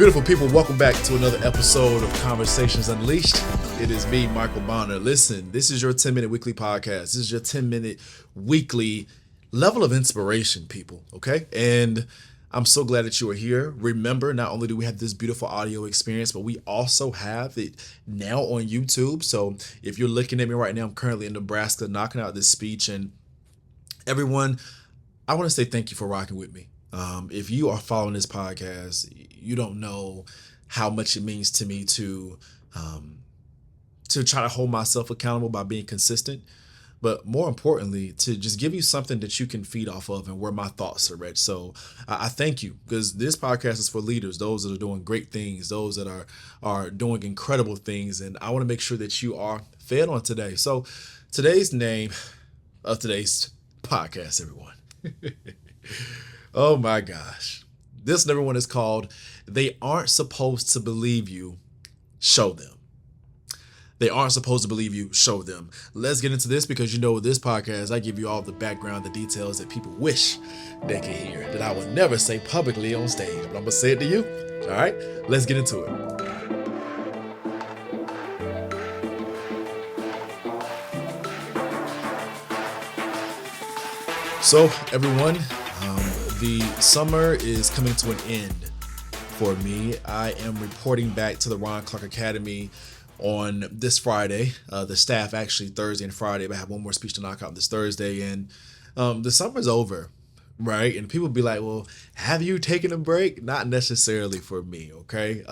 Beautiful people, welcome back to another episode of Conversations Unleashed. It is me, Michael Bonner. Listen, this is your 10-minute weekly podcast. This is your 10-minute weekly level of inspiration, people, okay? And I'm so glad that you are here. Remember, not only do we have this beautiful audio experience, but we also have it now on YouTube. So if you're looking at me right now, I'm currently in Nebraska knocking out this speech. And everyone, I want to say thank you for rocking with me. If you are following this podcast, you don't know how much it means to me to try to hold myself accountable by being consistent, but more importantly, to just give you something that you can feed off of and where my thoughts are at. So I thank you, because this podcast is for leaders, those that are doing great things, those that are doing incredible things, and I want to make sure that you are fed on today. So today's name of today's podcast, everyone. Oh my gosh. This number one is called They Aren't Supposed to Believe You, Show Them. They aren't supposed to believe you, show them. Let's get into this, because you know, with this podcast, I give you all the background, the details that people wish they could hear, that I would never say publicly on stage, but I'm going to say it to you. All right, let's get into it. So everyone, the summer is coming to an end for me. I am reporting back to the Ron Clark Academy on this Friday. The staff actually Thursday and Friday, but I have one more speech to knock out this Thursday. And the summer's over, right? And people be like, well, have you taken a break? Not necessarily for me, okay?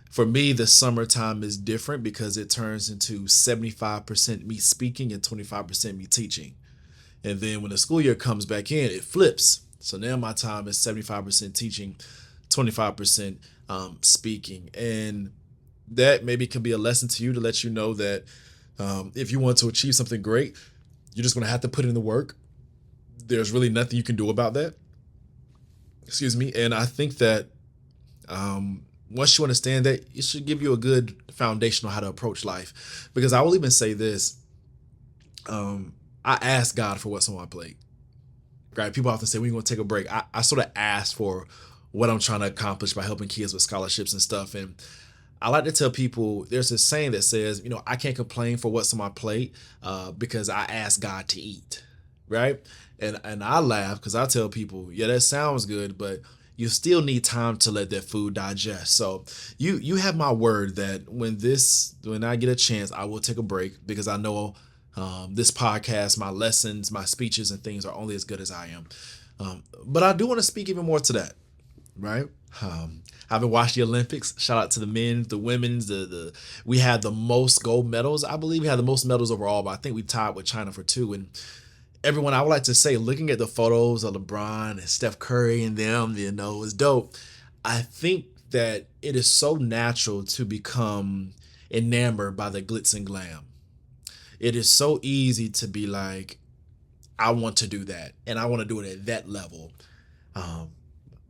For me, the summertime is different because it turns into 75% me speaking and 25% me teaching. And then when the school year comes back in, it flips. So now my time is 75% teaching, 25% speaking. And that maybe can be a lesson to you, to let you know that if you want to achieve something great, you're just going to have to put in the work. There's really nothing you can do about that. Excuse me. And I think that once you understand that, it should give you a good foundation on how to approach life. Because I will even say this. I asked God for what's on my plate. Right? People often say, when are you going to take a break? I sort of asked for what I'm trying to accomplish by helping kids with scholarships and stuff. And I like to tell people, there's this saying that says, I can't complain for what's on my plate because I asked God to eat. Right? And I laugh because I tell people, yeah, that sounds good, but you still need time to let that food digest. So you have my word that when I get a chance, I will take a break, because I know this podcast, my lessons, my speeches and things are only as good as I am. But I do want to speak even more to that, right? I've been watching the Olympics. Shout out to the men, the women's, we had the most gold medals. I believe we had the most medals overall, but I think we tied with China for 2. And everyone, I would like to say, looking at the photos of LeBron and Steph Curry and them, it was dope. I think that it is so natural to become enamored by the glitz and glam. It is so easy to be like, I want to do that, and I want to do it at that level.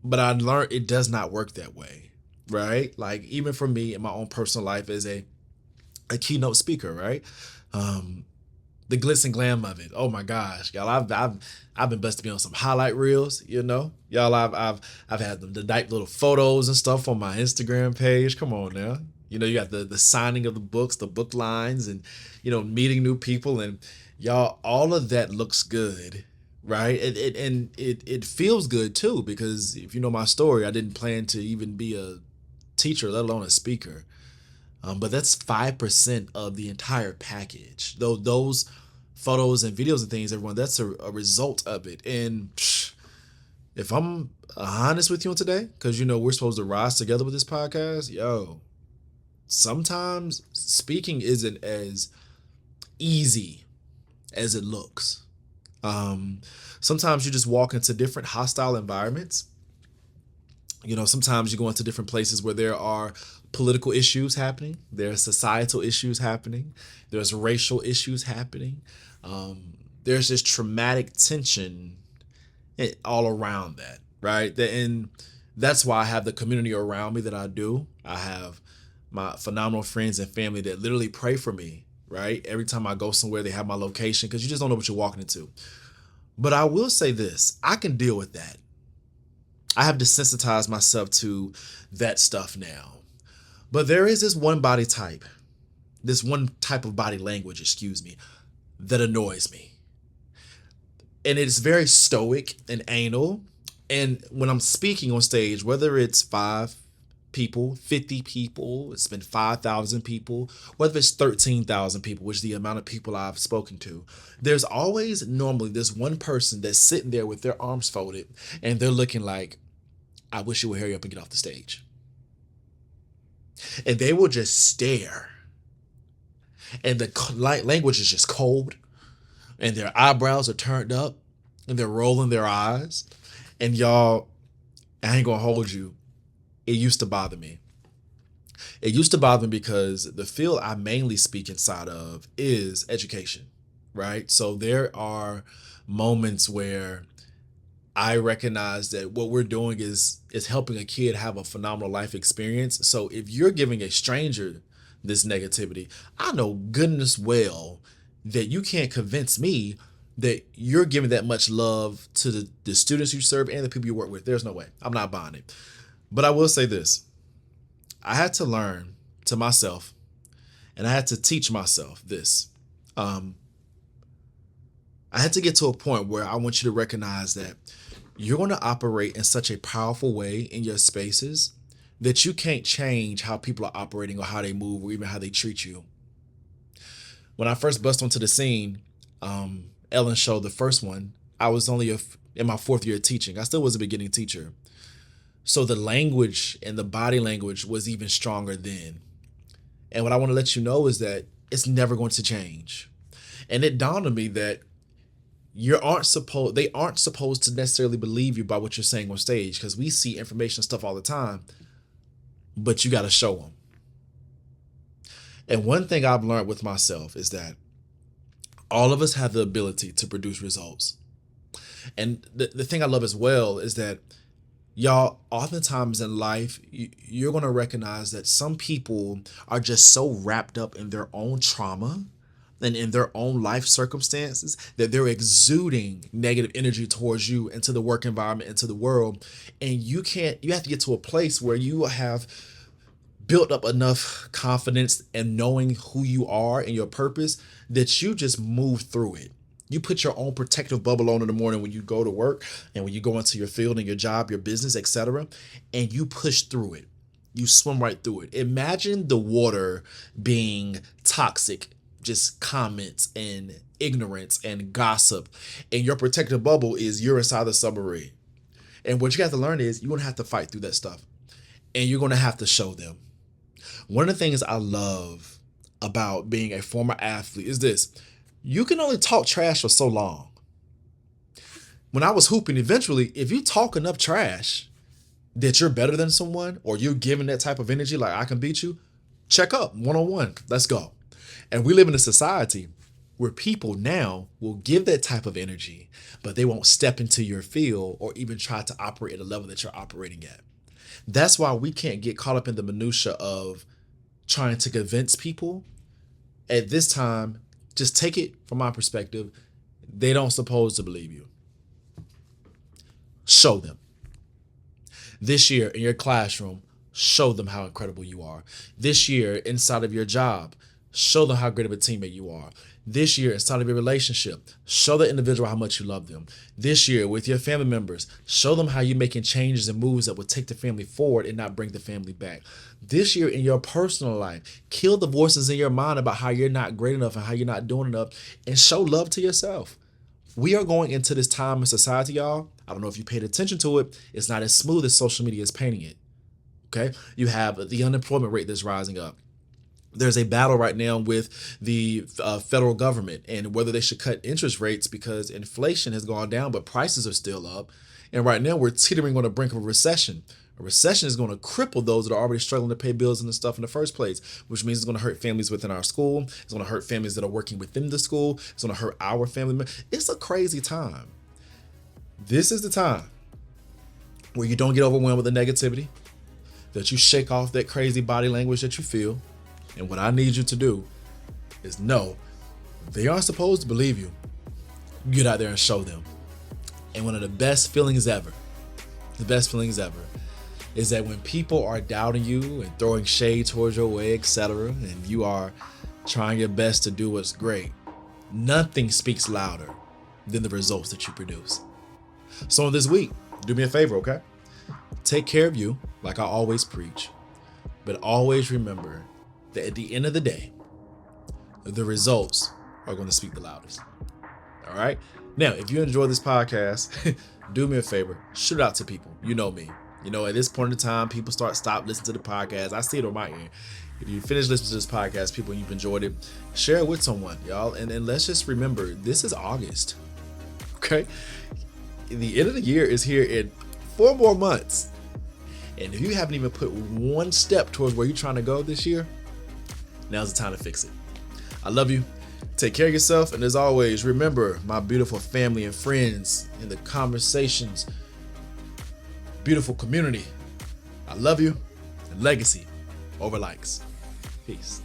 But I learned it does not work that way, right? Like, even for me in my own personal life as a keynote speaker, right? The glitz and glam of it. Oh my gosh, y'all! I've been blessed to be on some highlight reels. Y'all, I've had the nice little photos and stuff on my Instagram page. Come on now. You got the signing of the books, the book lines, and, meeting new people. And y'all, all of that looks good, right? It feels good too, because if you know my story, I didn't plan to even be a teacher, let alone a speaker. But that's 5% of the entire package. Though those photos and videos and things, everyone, that's a result of it. And if I'm honest with you on today, because, we're supposed to rise together with this podcast, sometimes speaking isn't as easy as it looks. Sometimes you just walk into different hostile environments. Sometimes you go into different places where there are political issues happening. There's societal issues happening. There's racial issues happening. There's this traumatic tension all around that, right? And that's why I have the community around me that I do. I have my phenomenal friends and family that literally pray for me, right? Every time I go somewhere, they have my location, because you just don't know what you're walking into. But I will say this, I can deal with that. I have desensitized myself to that stuff now. But there is this one type of body language, excuse me, that annoys me. And it's very stoic and anal. And when I'm speaking on stage, whether it's 5 people, 50 people, it's been 5,000 people, whether it's 13,000 people, which is the amount of people I've spoken to, there's always normally this one person that's sitting there with their arms folded and they're looking like, I wish you would hurry up and get off the stage. And they will just stare. And the language is just cold. And their eyebrows are turned up. And they're rolling their eyes. And y'all, I ain't gonna hold you. It used to bother me. It used to bother me because the field I mainly speak inside of is education, right? So there are moments where I recognize that what we're doing is helping a kid have a phenomenal life experience. So if you're giving a stranger this negativity, I know goodness well that you can't convince me that you're giving that much love to the students you serve and the people you work with. There's no way. I'm not buying it. But I will say this. I had to learn to myself and I had to teach myself this. I had to get to a point where I want you to recognize that you're going to operate in such a powerful way in your spaces that you can't change how people are operating or how they move or even how they treat you. When I first bust onto the scene, Ellen show, the first one, I was only in my 4th year of teaching. I still was a beginning teacher. So the language and the body language was even stronger then. And what I want to let you know is that it's never going to change. And it dawned on me that they aren't supposed to necessarily believe you by what you're saying on stage, because we see information stuff all the time, but you got to show them. And one thing I've learned with myself is that all of us have the ability to produce results. And the thing I love as well is that y'all, oftentimes in life, you're going to recognize that some people are just so wrapped up in their own trauma and in their own life circumstances that they're exuding negative energy towards you into the work environment, into the world. And you have to get to a place where you have built up enough confidence in knowing who you are and your purpose that you just move through it. You put your own protective bubble on in the morning when you go to work and when you go into your field and your job, your business, etc., and you push through it. You swim right through it. Imagine the water being toxic, just comments and ignorance and gossip, and your protective bubble is you're inside the submarine. And what you have to learn is you're going to have to fight through that stuff, and you're going to have to show them. One of the things I love about being a former athlete is this. You can only talk trash for so long. When I was hooping, eventually, if you talk enough trash that you're better than someone or you're giving that type of energy, like I can beat you, check up one-on-one. Let's go. And we live in a society where people now will give that type of energy, but they won't step into your field or even try to operate at a level that you're operating at. That's why we can't get caught up in the minutia of trying to convince people. At this time, just take it from my perspective, they don't suppose to believe you. Show them. This year in your classroom, show them how incredible you are. This year inside of your job, show them how great of a teammate you are. This year inside of your relationship, show the individual how much you love them. This year with your family members, show them how you're making changes and moves that will take the family forward and not bring the family back. This year in your personal life, kill the voices in your mind about how you're not great enough and how you're not doing enough, and show love to yourself. We are going into this time in society, y'all. I don't know if you paid attention to it. It's not as smooth as social media is painting it. Okay? You have the unemployment rate that's rising up. There's a battle right now with the federal government and whether they should cut interest rates because inflation has gone down, but prices are still up. And right now we're teetering on the brink of a recession. A recession is going to cripple those that are already struggling to pay bills and stuff in the first place, which means it's going to hurt families within our school. It's going to hurt families that are working within the school. It's going to hurt our family members. It's a crazy time. This is the time where you don't get overwhelmed with the negativity, that you shake off that crazy body language that you feel. And what I need you to do is know they aren't supposed to believe you. Get out there and show them. And one of the best feelings ever the best feelings ever is that when people are doubting you and throwing shade towards your way, etc., and you are trying your best to do what's great, nothing speaks louder than the results that you produce. So in this week, do me a favor, okay? Take care of you, like I always preach, but always remember that at the end of the day, the results are going to speak the loudest. All right? Now, if you enjoy this podcast, do me a favor, shoot it out to people. You know me. At this point in time, people stop listening to the podcast. I see it on my end. If you finish listening to this podcast, people, you've enjoyed it, share it with someone, y'all. And let's just remember, this is August. Okay? The end of the year is here in 4 more months. And if you haven't even put one step towards where you're trying to go this year, now's the time to fix it. I love you. Take care of yourself. And as always, remember, my beautiful family and friends in the conversations, beautiful community, I love you, and legacy over likes. Peace.